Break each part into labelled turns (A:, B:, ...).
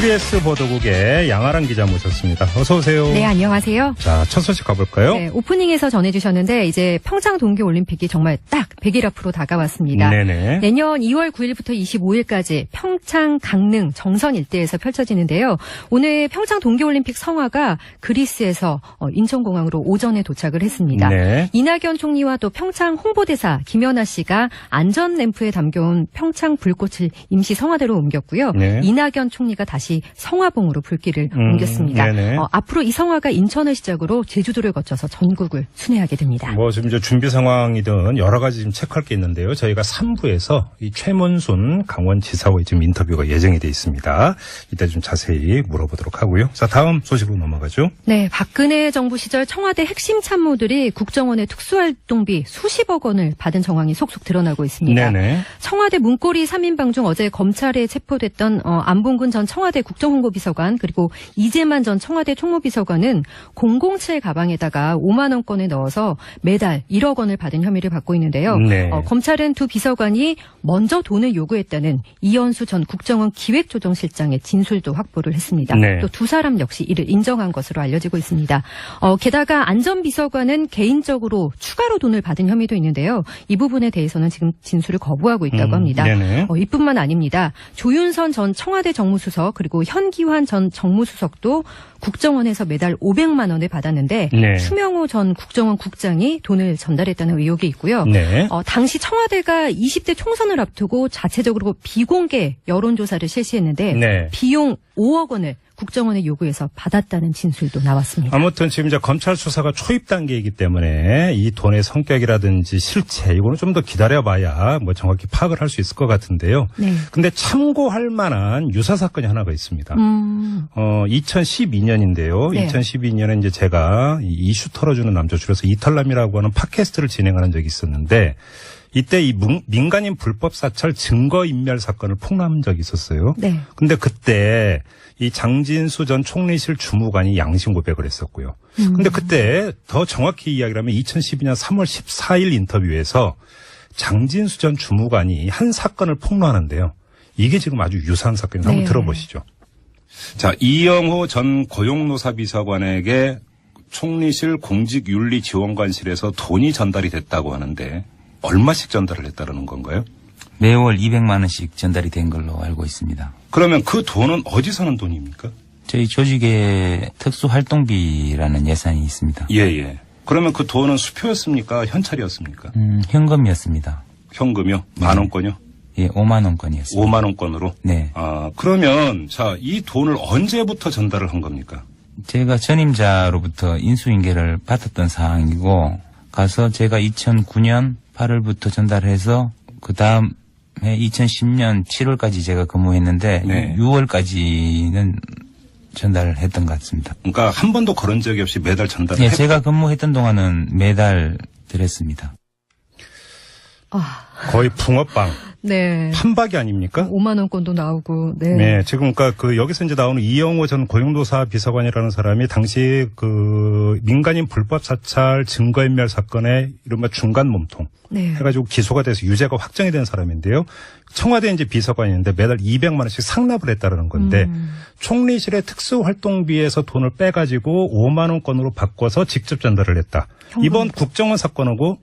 A: TBS 보도국의 양아랑 기자 모셨습니다. 어서 오세요.
B: 네, 안녕하세요.
A: 자, 첫 소식 가볼까요?
B: 네, 오프닝에서 전해주셨는데 이제 평창 동계올림픽이 정말 딱 100일 앞으로 다가왔습니다.
A: 네네.
B: 내년 2월 9일부터 25일까지 평창, 강릉, 정선 일대에서 펼쳐지는데요. 오늘 평창 동계올림픽 성화가 그리스에서 인천공항으로 오전에 도착을 했습니다.
A: 네.
B: 이낙연 총리와 또 평창 홍보대사 김연아 씨가 안전 램프에 담겨온 평창 불꽃을 임시 성화대로 옮겼고요.
A: 네.
B: 이낙연 총리가 다시 성화봉으로 불길을 옮겼습니다. 앞으로 이 성화가 인천을 시작으로 제주도를 거쳐서 전국을 순회하게 됩니다.
A: 뭐 지금 이제 준비 상황이든 여러 가지 지금 체크할 게 있는데요. 저희가 3부에서 이 최문순 강원지사와의 지금 인터뷰가 예정이 돼 있습니다. 이따 좀 자세히 물어보도록 하고요. 자, 다음 소식으로 넘어가죠.
B: 네, 박근혜 정부 시절 청와대 핵심 참모들이 국정원의 특수활동비 수십억 원을 받은 정황이 속속 드러나고 있습니다.
A: 네네.
B: 청와대 문고리 3인방 중 어제 검찰에 체포됐던 안봉근 전 청와대 국정홍보비서관 그리고 이재만 전 청와대 총무비서관은 007 가방에다가 5만 원권을 넣어서 매달 1억 원을 받은 혐의를 받고 있는데요.
A: 네.
B: 검찰은 두 비서관이 먼저 돈을 요구했다는 이현수 전 국정원 기획조정실장의 진술도 확보를 했습니다.
A: 네.
B: 또 두 사람 역시 이를 인정한 것으로 알려지고 있습니다. 게다가 안전비서관은 개인적으로 추가로 돈을 받은 혐의도 있는데요. 이 부분에 대해서는 지금 진술을 거부하고 있다고 합니다.
A: 네네.
B: 이뿐만 아닙니다. 조윤선 전 청와대 정무수석 그리고 현기환 전 정무수석도 국정원에서 매달 500만 원을 받았는데
A: 네.
B: 추명호 전 국정원 국장이 돈을 전달했다는 의혹이 있고요.
A: 네.
B: 당시 청와대가 20대 총선을 앞두고 자체적으로 비공개 여론조사를 실시했는데
A: 네.
B: 비용 5억 원을 국정원에 요구해서 받았다는 진술도 나왔습니다.
A: 아무튼 지금 이제 검찰 수사가 초입 단계이기 때문에 이 돈의 성격이라든지 실체 이거는 좀 더 기다려봐야 뭐 정확히 파악을 할 수 있을 것 같은데요.
B: 네.
A: 근데 참고할 만한 유사 사건이 하나가 있습니다. 2012년인데요.
B: 네.
A: 2012년에 이제 제가 이 이슈 털어주는 남자 줄여서 이털남이라고 하는 팟캐스트를 진행하는 적이 있었는데 이때 이 민간인 불법 사찰 증거인멸 사건을 폭로한 적이 있었어요.
B: 네.
A: 근데 그때 이 장진수 전 총리실 주무관이 양심 고백을 했었고요. 근데 그때 더 정확히 이야기를 하면 2012년 3월 14일 인터뷰에서 장진수 전 주무관이 한 사건을 폭로하는데요. 이게 지금 아주 유사한 사건이에요. 한번 들어보시죠. 자, 이영호 전 고용노사 비서관에게 총리실 공직윤리지원관실에서 돈이 전달이 됐다고 하는데 얼마씩 전달을 했다는 건가요?
C: 매월 200만 원씩 전달이 된 걸로 알고 있습니다.
A: 그러면 그 돈은 어디서 난 돈입니까?
C: 저희 조직의 특수활동비라는 예산이 있습니다.
A: 예. 그러면 그 돈은 수표였습니까? 현찰이었습니까?
C: 현금이었습니다.
A: 현금이요? 만 원권이요?
C: 예, 5만 원권이었습니다.
A: 5만 원권으로?
C: 네.
A: 그러면 자, 이 돈을 언제부터 전달을 한 겁니까? 제가
C: 전임자로부터 인수인계를 받았던 사항이고 가서 제가 2009년 8월부터 전달해서 그 다음에 2010년 7월까지 제가 근무했는데
A: 네.
C: 6월까지는 전달을 했던 것 같습니다.
A: 그러니까 한 번도 그런 적이 없이 매달 전달을
C: 네, 제가 근무했던 동안은 매달 드렸습니다.
A: 거의 붕어빵.
B: 네.
A: 판박이 아닙니까?
B: 5만 원권도 나오고. 네.
A: 네, 지금 그러니까 여기서 이제 나오는 이영호 전 고용노사 비서관이라는 사람이 당시 그 민간인 불법 사찰 증거인멸 사건의 이른바 중간 몸통
B: 네.
A: 해가지고 기소가 돼서 유죄가 확정이 된 사람인데요. 청와대 이제 비서관인데 매달 200만 원씩 상납을 했다라는 건데 총리실의 특수활동비에서 돈을 빼가지고 5만 원권으로 바꿔서 직접 전달을 했다. 이번 국정원 사건하고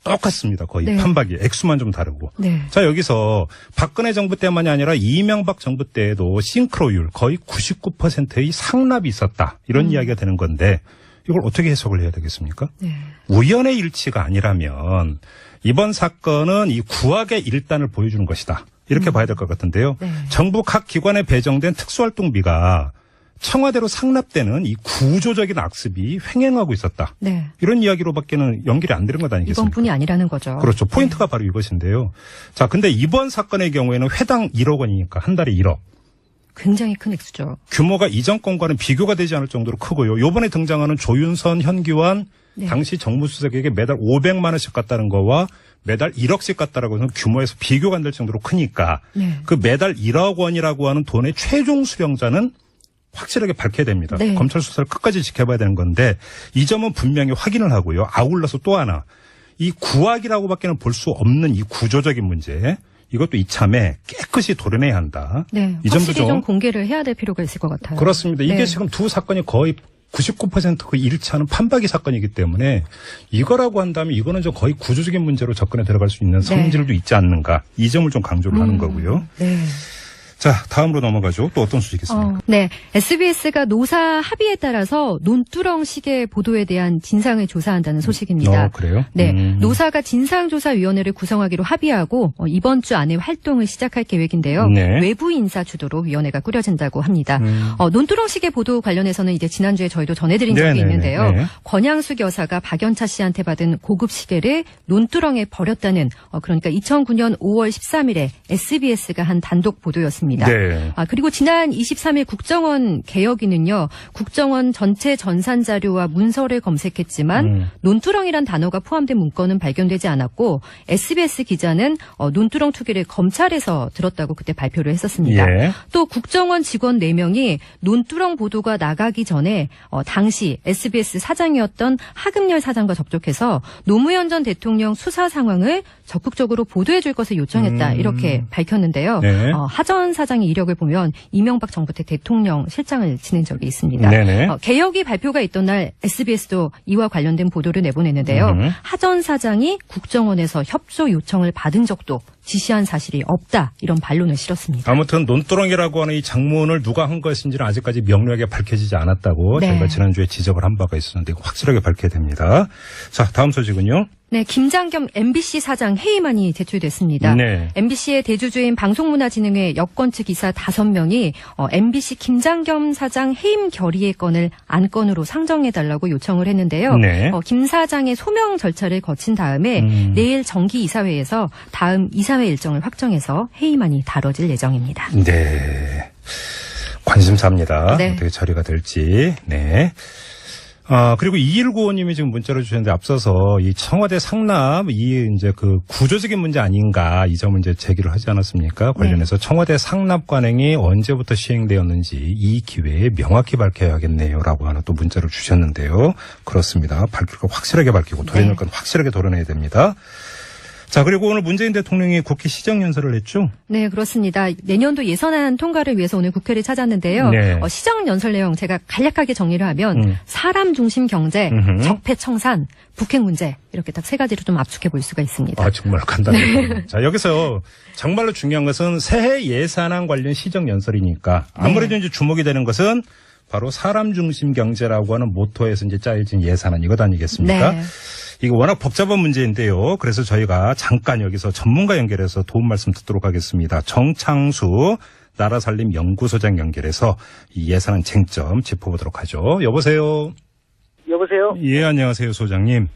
A: 똑같습니다. 거의
B: 네.
A: 판박이. 액수만 좀 다르고.
B: 네.
A: 자, 여기서 박근혜 정부 때만이 아니라 이명박 정부 때에도 싱크로율 거의 99%의 상납이 있었다. 이런 이야기가 되는 건데 이걸 어떻게 해석을 해야 되겠습니까?
B: 네.
A: 우연의 일치가 아니라면 이번 사건은 이 구악의 일단을 보여주는 것이다. 이렇게 봐야 될 것 같은데요.
B: 네.
A: 정부 각 기관에 배정된 특수활동비가 청와대로 상납되는 이 구조적인 악습이 횡행하고 있었다.
B: 네.
A: 이런 이야기로밖에는 연결이 안 되는 것 아니겠습니까?
B: 이번뿐이 아니라는 거죠.
A: 그렇죠. 포인트가 바로 이것인데요. 자, 근데 이번 사건의 경우에는 회당 1억 원이니까 한 달에 1억.
B: 굉장히 큰 액수죠.
A: 규모가 이전 건과는 비교가 되지 않을 정도로 크고요. 요번에 등장하는 조윤선, 현기환
B: 네.
A: 당시 정무수석에게 매달 500만 원씩 갔다는 거와 매달 1억씩 갔다라고 해서 규모에서 비교가 안 될 정도로 크니까
B: 네.
A: 그 매달 1억 원이라고 하는 돈의 최종 수령자는 확실하게 밝혀야 됩니다.
B: 네.
A: 검찰 수사를 끝까지 지켜봐야 되는 건데 이 점은 분명히 확인을 하고요. 아울러서 또 하나 이 구악이라고밖에는 볼 수 없는 이 구조적인 문제 이것도 이참에 깨끗이 도려내야 한다.
B: 네,
A: 이 점도
B: 확실히 좀 공개를 해야 될 필요가 있을 것 같아요.
A: 그렇습니다. 이게
B: 네.
A: 지금 두 사건이 거의 99% 일치하는 판박이 사건이기 때문에 이거라고 한다면 이거는 좀 거의 구조적인 문제로 접근해 들어갈 수 있는 성질도 있지 않는가. 이 점을 좀 강조를 하는 거고요.
B: 네.
A: 자, 다음으로 넘어가죠. 또 어떤 소식 있습니까?
B: 네. SBS가 노사 합의에 따라서 논두렁식의 보도에 대한 진상을 조사한다는 소식입니다.
A: 그래요?
B: 네. 노사가 진상조사위원회를 구성하기로 합의하고 이번 주 안에 활동을 시작할 계획인데요.
A: 네.
B: 외부 인사 주도로 위원회가 꾸려진다고 합니다. 논두렁식의 보도 관련해서는 이제 지난주에 저희도 전해드린 적이
A: 네네네.
B: 있는데요.
A: 네.
B: 권양숙 여사가 박연차 씨한테 받은 고급 시계를 논두렁에 버렸다는 그러니까 2009년 5월 13일에 SBS가 한 단독 보도였습니다.
A: 네.
B: 그리고 지난 23일 국정원 개혁위는요. 국정원 전체 전산 자료와 문서를 검색했지만 논두렁이란 단어가 포함된 문건은 발견되지 않았고 SBS 기자는 논두렁 투기를 검찰에서 들었다고 그때 발표를 했었습니다.
A: 예.
B: 또 국정원 직원 4명이 논두렁 보도가 나가기 전에 당시 SBS 사장이었던 하금열 사장과 접촉해서 노무현 전 대통령 수사 상황을 적극적으로 보도해 줄 것을 요청했다. 이렇게 밝혔는데요.
A: 네.
B: 하전 사장의 이력을 보면 이명박 정부 때 대통령 실장을 지낸 적이 있습니다.
A: 네네.
B: 개혁이 발표가 있던 날 SBS도 이와 관련된 보도를 내보냈는데요. 하전 사장이 국정원에서 협조 요청을 받은 적도 지시한 사실이 없다. 이런 반론을 실었습니다.
A: 아무튼 논두렁이라고 하는 이 장문을 누가 한 것인지는 아직까지 명료하게 밝혀지지 않았다고
B: 네.
A: 저희가 지난주에 지적을 한 바가 있었는데 확실하게 밝혀야 됩니다. 자, 다음 소식은요.
B: 네, 김장겸 MBC 사장 해임안이 제출됐습니다.
A: 네.
B: MBC의 대주주인 방송문화진흥회 여권 측 이사 5명이 MBC 김장겸 사장 해임 결의의 건을 안건으로 상정해달라고 요청을 했는데요.
A: 네.
B: 김 사장의 소명 절차를 거친 다음에 내일 정기이사회에서 다음 이사회 일정을 확정해서 해임안이 다뤄질 예정입니다.
A: 네. 관심사입니다.
B: 네.
A: 어떻게 처리가 될지. 네. 그리고 2195님이 지금 문자를 주셨는데 앞서서 이 청와대 상납, 이제 그 구조적인 문제 아닌가 이 점을 이제 제기를 하지 않았습니까? 관련해서 청와대 상납 관행이 언제부터 시행되었는지 이 기회에 명확히 밝혀야겠네요. 라고 하는 또 문자를 주셨는데요. 그렇습니다. 밝힐 거 확실하게 밝히고 도려낼 건 확실하게 도려내야 됩니다. 자, 그리고 오늘 문재인 대통령이 국회 시정연설을 했죠?
B: 네, 그렇습니다. 내년도 예산안 통과를 위해서 오늘 국회를 찾았는데요.
A: 네.
B: 시정연설 내용 제가 간략하게 정리를 하면 사람 중심 경제, 적폐 청산, 북핵 문제 이렇게 딱 세 가지로 좀 압축해 볼 수가 있습니다.
A: 정말 간단해요. 자, 여기서 정말로 중요한 것은 새해 예산안 관련 시정연설이니까 아무래도 이제 주목이 되는 것은 바로 사람 중심 경제라고 하는 모토에서 이제 짜여진 예산안 이것 아니겠습니까?
B: 네.
A: 이거 워낙 복잡한 문제인데요. 그래서 저희가 잠깐 여기서 전문가 연결해서 도움 말씀 듣도록 하겠습니다. 정창수 나라살림 연구소장 연결해서 이 예산안 쟁점 짚어보도록 하죠. 여보세요.
D: 여보세요?
A: 예, 안녕하세요, 소장님.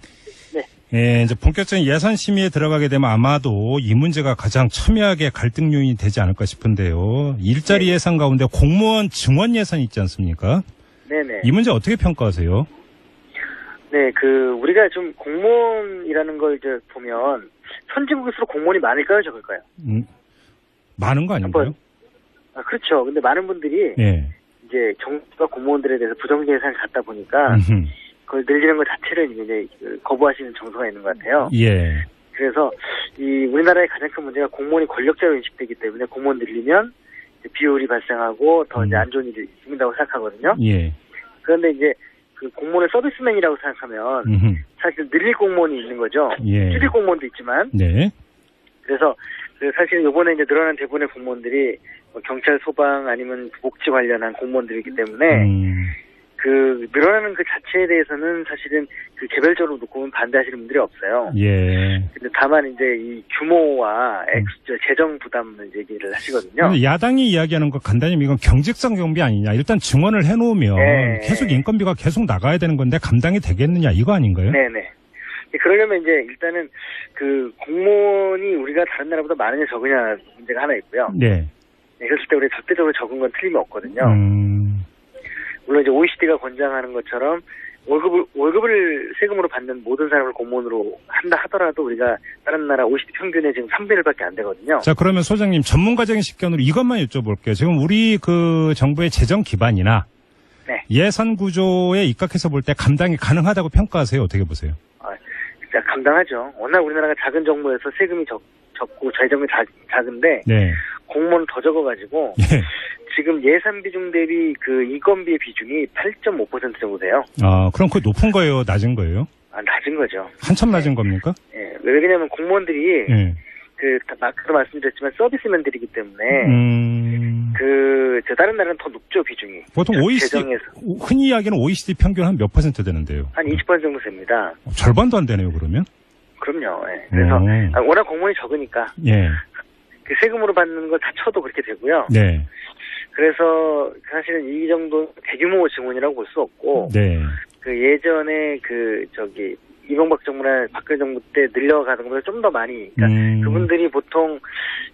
D: 네.
A: 예, 이제 본격적인 예산 심의에 들어가게 되면 아마도 이 문제가 가장 첨예하게 갈등 요인이 되지 않을까 싶은데요. 일자리 예산 가운데 공무원 증원 예산이 있지 않습니까?
D: 네네.
A: 이 문제 어떻게 평가하세요?
D: 네, 우리가 좀 공무원이라는 걸 이제 보면, 선진국일수록 공무원이 많을까요, 적을까요?
A: 많은 거 아닌가요?
D: 그렇죠. 근데 많은 분들이,
A: 예.
D: 이제 정부가 공무원들에 대해서 부정기 예산을 갖다 보니까, 그걸 늘리는 것 자체를 이제 거부하시는 정서가 있는 것 같아요.
A: 예.
D: 그래서, 우리나라의 가장 큰 문제가 공무원이 권력자로 인식되기 때문에 공무원 늘리면, 이제 비효율이 발생하고 더 이제 안 좋은 일이 생긴다고 생각하거든요.
A: 예.
D: 그런데 이제, 공무원을 서비스맨이라고 생각하면 사실 늘릴 공무원이 있는 거죠.
A: 예.
D: 줄일 공무원도 있지만.
A: 네.
D: 그래서 사실 이번에 이제 늘어난 대부분의 공무원들이 경찰, 소방 아니면 복지 관련한 공무원들이기 때문에 늘어나는 그 자체에 대해서는 사실은 개별적으로 놓고 보면 반대하시는 분들이 없어요.
A: 예.
D: 근데 다만 이제 이 규모와 재정 부담을 얘기를 하시거든요.
A: 야당이 이야기하는 거 간단히 이건 경직성 경비 아니냐. 일단 증원을 해놓으면
D: 네.
A: 계속 인건비가 계속 나가야 되는 건데 감당이 되겠느냐 이거 아닌가요?
D: 네네. 그러려면 이제 일단은 공무원이 우리가 다른 나라보다 많으냐 적으냐 문제가 하나 있고요.
A: 네.
D: 그랬을 때 우리가 절대적으로 적은 건 틀림이 없거든요. 물론 이제 OECD가 권장하는 것처럼 월급을 세금으로 받는 모든 사람을 공무원으로 한다 하더라도 우리가 다른 나라 OECD 평균의 지금 3배율밖에 안 되거든요.
A: 자, 그러면 소장님 전문가적인 식견으로 이것만 여쭤볼게요. 지금 우리 정부의 재정 기반이나
D: 네.
A: 예산 구조에 입각해서 볼 때 감당이 가능하다고 평가하세요? 어떻게 보세요?
D: 진짜 감당하죠. 워낙 우리나라가 작은 정부에서 세금이 적고 재정이 작은데
A: 네.
D: 공무원은 더 적어가지고
A: 예.
D: 지금 예산 비중 대비 그 인건비의 비중이 8.5% 정도 돼요.
A: 아, 그럼 그게 높은 거예요? 낮은 거예요?
D: 낮은 거죠.
A: 한참 낮은 겁니까?
D: 예. 왜냐면 공무원들이
A: 예.
D: 아까도 말씀드렸지만 서비스맨들이기 때문에 다른 나라는 더 높죠, 비중이.
A: 보통 OECD,
D: 재정에서.
A: 흔히 이야기하는 OECD 평균 한 몇 % 되는데요?
D: 한 20% 정도 됩니다.
A: 절반도 안 되네요, 그러면?
D: 그럼요. 예. 그래서 워낙 공무원이 적으니까
A: 예.
D: 그 세금으로 받는 걸 다 쳐도 그렇게 되고요.
A: 네.
D: 그래서 사실은 이 정도 대규모 증원이라고 볼 수 없고
A: 네.
D: 그 예전에 이명박 정부나 박근혜 정부 때 늘려가는 것보다 좀 더 많이, 그러니까 그분들이 보통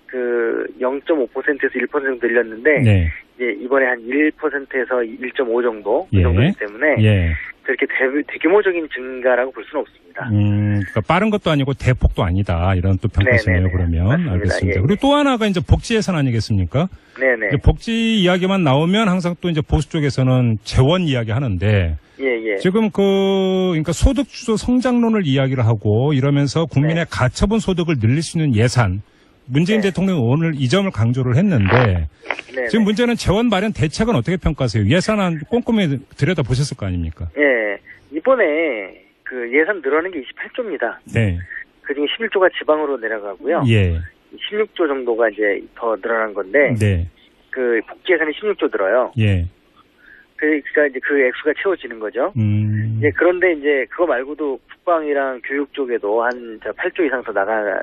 D: 그 0.5%에서 1% 정도 늘렸는데,
A: 네.
D: 이제 이번에 한 1%에서 1.5 정도, 그
A: 예.
D: 정도이기 때문에,
A: 예.
D: 그렇게 대규모적인 증가라고 볼 수는 없습니다.
A: 그러니까 빠른 것도 아니고 대폭도 아니다. 이런 또 평가시네요,
D: 네네네.
A: 그러면.
D: 맞습니다.
A: 알겠습니다.
D: 예.
A: 그리고 또 하나가 이제 복지 예산 아니겠습니까?
D: 네네.
A: 이제 복지 이야기만 나오면 항상 또 이제 보수 쪽에서는 재원 이야기 하는데,
D: 예.
A: 지금 그러니까 소득 주도 성장론을 이야기를 하고 이러면서 국민의 가처분 소득을 늘릴 수 있는 예산, 문재인 대통령이 오늘 이 점을 강조를 했는데, 지금 문제는 재원 마련 대책은 어떻게 평가하세요? 예산안 꼼꼼히 들여다 보셨을 거 아닙니까?
D: 예. 이번에 그 예산 늘어난 게 28조입니다.
A: 네.
D: 그중에 11조가 지방으로 내려가고요.
A: 예.
D: 16조 정도가 이제 더 늘어난 건데,
A: 네.
D: 그 복지 예산이 16조 들어요.
A: 예.
D: 그러니까 이제 그 액수가 채워지는 거죠. 이제 그런데 이제 그거 말고도 국방이랑 교육 쪽에도 한 8조 이상 더 나가는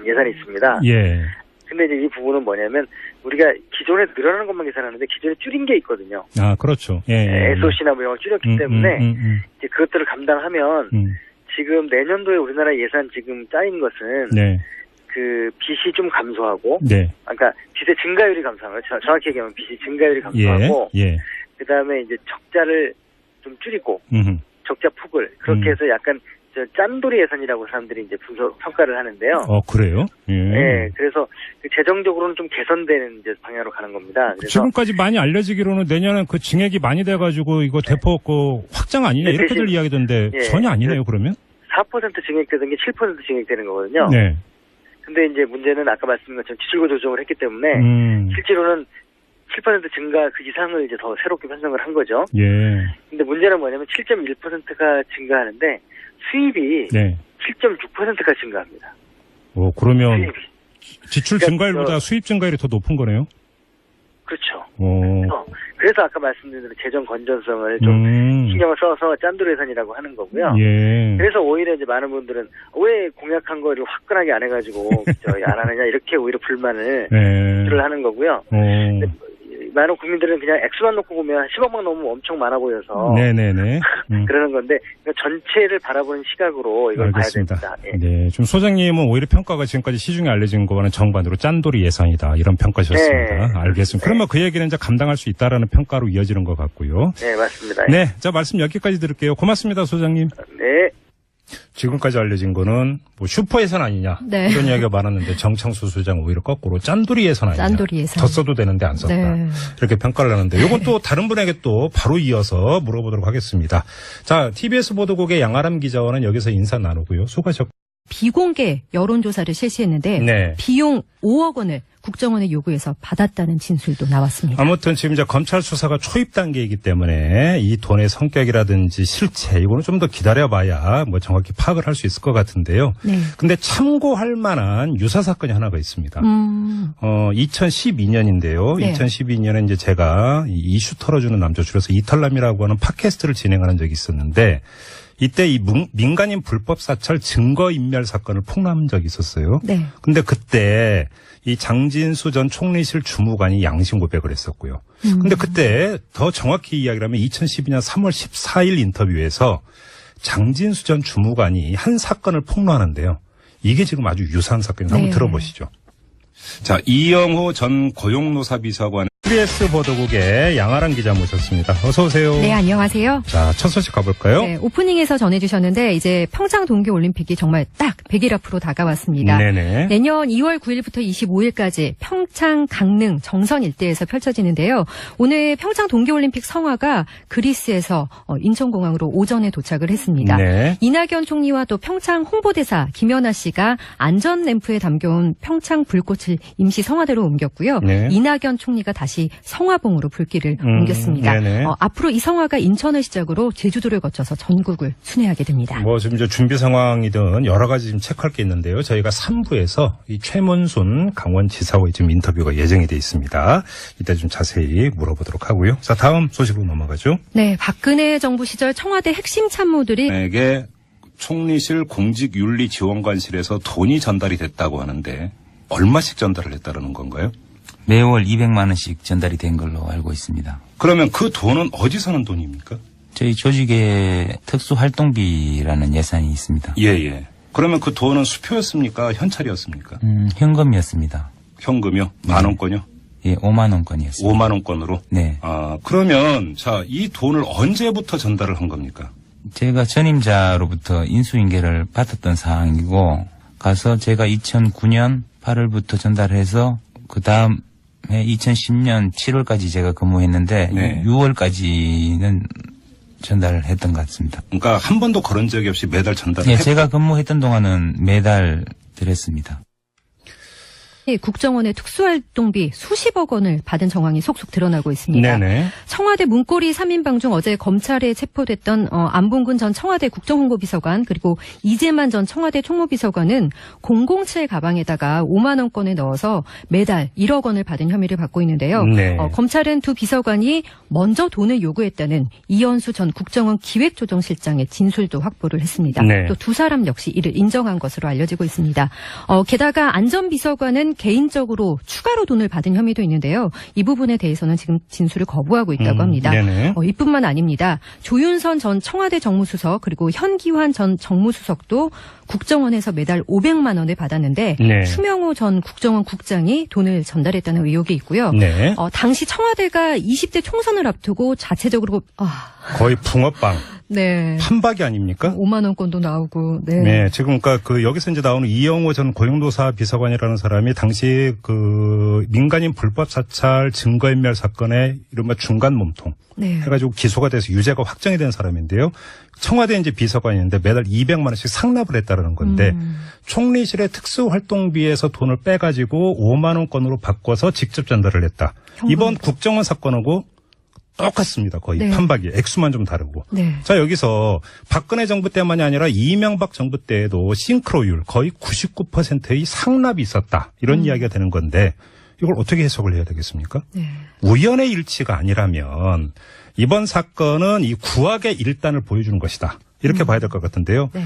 D: 예산이 있습니다.
A: 예.
D: 근데 이제 이 부분은 뭐냐면 우리가 기존에 늘어나는 것만 계산하는데 기존에 줄인 게 있거든요.
A: 아, 그렇죠. 예.
D: SOC나 뭐 이런 걸 줄였기 때문에 이제 그것들을 감당하면 지금 내년도에 우리나라 예산 지금 짜인 것은
A: 네.
D: 그 빚이 좀 감소하고,
A: 네.
D: 그러니까 빚의 증가율이 감소하고, 정확히 얘기하면 빚이 증가율이 감소하고,
A: 예.
D: 그 다음에 이제 적자를 좀 줄이고, 적자 폭을 그렇게 해서 약간 짠돌이 예산이라고 사람들이 이제 평가를 하는데요.
A: 그래요? 예.
D: 네, 그래서 재정적으로는 좀 개선되는 이제 방향으로 가는 겁니다. 그래서
A: 지금까지 많이 알려지기로는 내년은 그 증액이 많이 돼가지고 이거 대폭 확장 아니냐 이렇게들 이야기던데 전혀 아니네요, 그러면?
D: 4% 증액되던 게 7% 증액되는 거거든요.
A: 네.
D: 근데 이제 문제는 아까 말씀드린 것처럼 지출구 조정을 했기 때문에 실제로는 7% 증가 그 이상을 이제 더 새롭게 편성을 한 거죠.
A: 예.
D: 근데 문제는 뭐냐면 7.1%가 증가하는데 수입이 7.6%가 증가합니다.
A: 그러면
D: 수입이.
A: 지출 증가율보다 수입 증가율이 더 높은 거네요?
D: 그렇죠. 그래서 아까 말씀드린 대로 재정 건전성을 좀 신경을 써서 짠돌 예산이라고 하는 거고요.
A: 예.
D: 그래서 오히려 이제 많은 분들은 왜 공약한 거를 화끈하게 안 해가지고 안 하느냐 이렇게 오히려 불만을 표출을 하는 거고요. 많은 국민들은 그냥 액수만 놓고 보면 10억만 넘으면 엄청 많아 보여서
A: 네네네.
D: 그러는 건데 전체를 바라보는 시각으로 이걸
A: 알겠습니다.
D: 봐야 됩니다. 예.
A: 네, 좀 소장님은 오히려 평가가 지금까지 시중에 알려진 거와는 정반대로 짠돌이 예산이다 이런 평가셨습니다.
D: 네.
A: 알겠습니다. 그러면 그 얘기는 이제 감당할 수 있다라는 평가로 이어지는 것 같고요.
D: 네, 맞습니다.
A: 네, 자 말씀 여기까지 드릴게요. 고맙습니다, 소장님.
D: 네.
A: 지금까지 알려진 거는 뭐 슈퍼 예산 아니냐
B: 네.
A: 이런 이야기가 많았는데 정창수 소장 오히려 거꾸로 짠돌이 예산 아니냐.
B: 짠돌이 예산.
A: 더 써도 되는데 안 썼다.
B: 네.
A: 이렇게 평가를 하는데 이건 또 다른 분에게 또 바로 이어서 물어보도록 하겠습니다. 자, TBS 보도국의 양아람 기자와는 여기서 인사 나누고요. 수고하셨고.
B: 비공개 여론조사를 실시했는데
A: 네.
B: 비용 5억 원을 국정원에 요구해서 받았다는 진술도 나왔습니다.
A: 아무튼 지금 이제 검찰 수사가 초입 단계이기 때문에 이 돈의 성격이라든지 실체 이거는 좀 더 기다려봐야 뭐 정확히 파악을 할 수 있을 것 같은데요.
B: 네.
A: 근데 참고할 만한 유사 사건이 하나가 있습니다. 2012년인데요.
B: 네.
A: 2012년에 이제 제가 이슈 털어주는 남자 줄여서 이탈남이라고 하는 팟캐스트를 진행하는 적이 있었는데 이때 이 민간인 불법 사찰 증거인멸 사건을 폭로한 적이 있었어요.
B: 네.
A: 근데 그때 이 장진수 전 총리실 주무관이 양심 고백을 했었고요. 근데 그때 더 정확히 이야기를 하면 2012년 3월 14일 인터뷰에서 장진수 전 주무관이 한 사건을 폭로하는데요. 이게 지금 아주 유사한 사건이에요. 한번 들어보시죠.
E: 자, 이영호 전 고용노사 비서관
A: TBS 보도국의 양아랑 기자 모셨습니다. 어서 오세요.
B: 네, 안녕하세요.
A: 자, 첫 소식 가볼까요?
B: 네, 오프닝에서 전해주셨는데 이제 평창 동계올림픽이 정말 딱 100일 앞으로 다가왔습니다.
A: 네네.
B: 내년 2월 9일부터 25일까지 평창, 강릉, 정선 일대에서 펼쳐지는데요. 오늘 평창 동계올림픽 성화가 그리스에서 인천공항으로 오전에 도착을 했습니다.
A: 네.
B: 이낙연 총리와 또 평창 홍보대사 김연아 씨가 안전 램프에 담겨온 평창 불꽃을 임시 성화대로 옮겼고요.
A: 네.
B: 이낙연 총리가 다시 성화봉으로 불길을 옮겼습니다.
A: 네네.
B: 앞으로 이 성화가 인천을 시작으로 제주도를 거쳐서 전국을 순회하게 됩니다.
A: 뭐 지금 이제 준비 상황이든 여러 가지 지금 체크할 게 있는데요. 저희가 3부에서 이 최문순 강원지사와의 지금 인터뷰가 예정이 돼 있습니다. 이따 좀 자세히 물어보도록 하고요. 자, 다음 소식으로 넘어가죠.
B: 네, 박근혜 정부 시절 청와대 핵심 참모들이
E: 에게 총리실 공직윤리지원관실에서 돈이 전달이 됐다고 하는데 얼마씩 전달을 했다는 건가요?
C: 매월 200만 원씩 전달이 된 걸로 알고 있습니다.
E: 그러면 그 돈은 어디서 는 돈입니까?
C: 저희 조직의 특수활동비라는 예산이 있습니다.
E: 예예. 그러면 그 돈은 수표였습니까? 현찰이었습니까?
C: 현금이었습니다.
E: 현금이요? 만 원권이요?
C: 예, 5만 원권이었습니다.
E: 5만 원권으로?
C: 네.
E: 아, 그러면 자, 이 돈을 언제부터 전달을 한 겁니까?
C: 제가 전임자로부터 인수인계를 받았던 사항이고 가서 제가 2009년 8월부터 전달해서 그 다음에 2010년 7월까지 제가 근무했는데
E: 네.
C: 6월까지는 전달을 했던 것 같습니다.
E: 그러니까 한 번도 그런 적이 없이 매달 전달을
C: 예,
E: 했고
C: 제가 근무했던 동안은 매달 드렸습니다.
B: 국정원의 특수활동비 수십억 원을 받은 정황이 속속 드러나고 있습니다.
A: 네네.
B: 청와대 문고리 3인방 중 어제 검찰에 체포됐던 안봉근 전 청와대 국정홍보비서관 그리고 이재만 전 청와대 총무비서관은 007 가방에다가 5만 원권을 넣어서 매달 1억 원을 받은 혐의를 받고 있는데요.
A: 네.
B: 검찰은 두 비서관이 먼저 돈을 요구했다는 이현수 전 국정원 기획조정실장의 진술도 확보를 했습니다.
A: 네.
B: 또 두 사람 역시 이를 인정한 것으로 알려지고 있습니다. 게다가 안전비서관은 개인적으로 추가로 돈을 받은 혐의도 있는데요. 이 부분에 대해서는 지금 진술을 거부하고 있다고 합니다.
A: 네네.
B: 이뿐만 아닙니다. 조윤선 전 청와대 정무수석 그리고 현기환 전 정무수석도 국정원에서 매달 500만 원을 받았는데
A: 네.
B: 추명호 전 국정원 국장이 돈을 전달했다는 의혹이 있고요.
A: 네.
B: 당시 청와대가 20대 총선을 앞두고 자체적으로
A: 거의 붕어빵.
B: 네.
A: 판박이 아닙니까?
B: 5만 원권도 나오고. 네.
A: 네, 지금 그러니까 여기서 이제 나오는 이영호 전 고용노사 비서관이라는 사람이 당시 민간인 불법 사찰 증거인멸 사건의 이른바 중간 몸통
B: 네.
A: 해가지고 기소가 돼서 유죄가 확정이 된 사람인데요. 청와대 이제 비서관인데 매달 200만 원씩 상납을 했다라는 건데 총리실의 특수활동비에서 돈을 빼가지고 5만 원권으로 바꿔서 직접 전달을 했다. 이번 국정원 사건하고 똑같습니다. 거의
B: 네.
A: 판박이. 액수만 좀 다르고.
B: 네.
A: 자, 여기서 박근혜 정부 때만이 아니라 이명박 정부 때에도 싱크로율 거의 99%의 상납이 있었다. 이런 이야기가 되는 건데 이걸 어떻게 해석을 해야 되겠습니까?
B: 네.
A: 우연의 일치가 아니라면 이번 사건은 이 구악의 일단을 보여주는 것이다. 이렇게 봐야 될 것 같은데요.
B: 네.